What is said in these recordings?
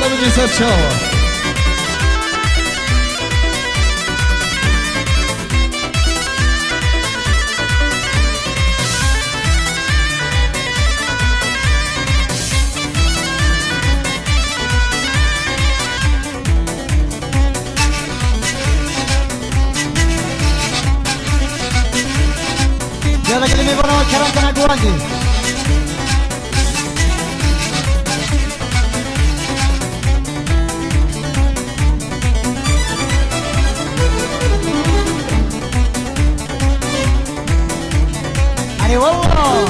بجی سر چاوا يلا كلمة برا كلام كنا جواندي أي والله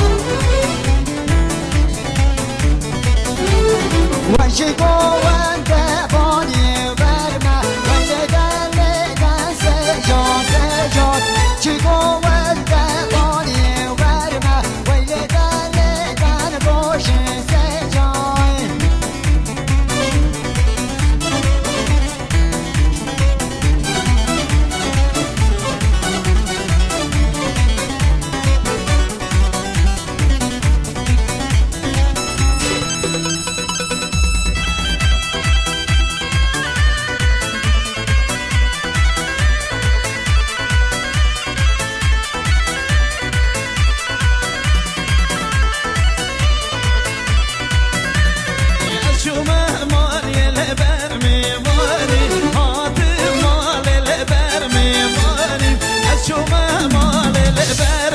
وانشيكو وانت بوني ورما وانت دالي دان سجون سجون شيكو وانت بوني ورما وانت دالي دان بوشن سجون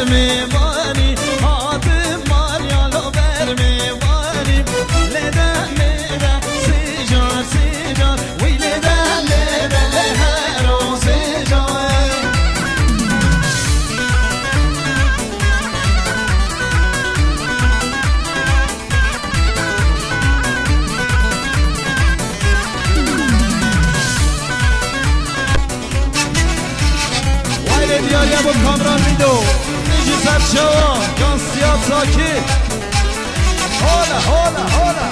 میوانی آدم ماریالو بر میوانی لدن لدن سجار سجار وی لدن لدن لهرو سجار وای دیاری ابو کامران میدو سرچوا جان سیاد ساکت هولا هولا هولا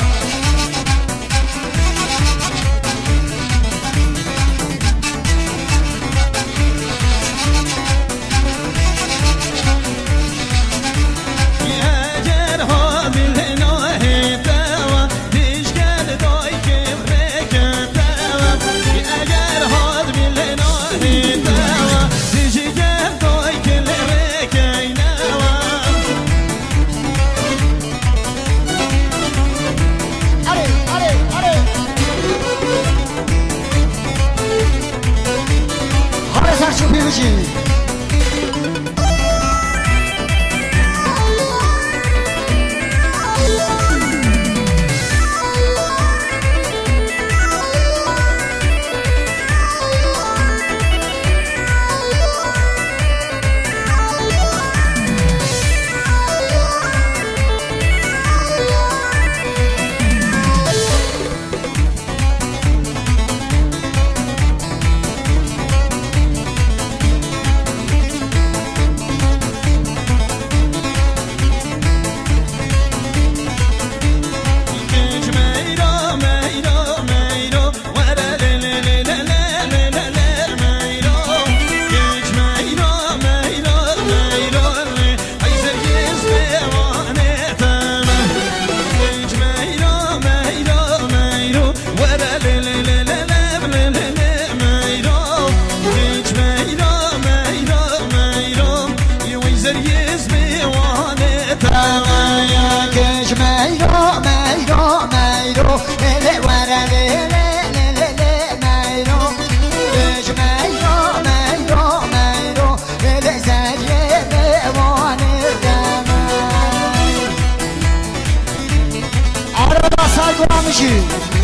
اگر حامیل ناهی دوا دیشگر دای که رکن دوا اگر حامیل ناهی دوا دیشگر دای که رکن شو بيجي Saygı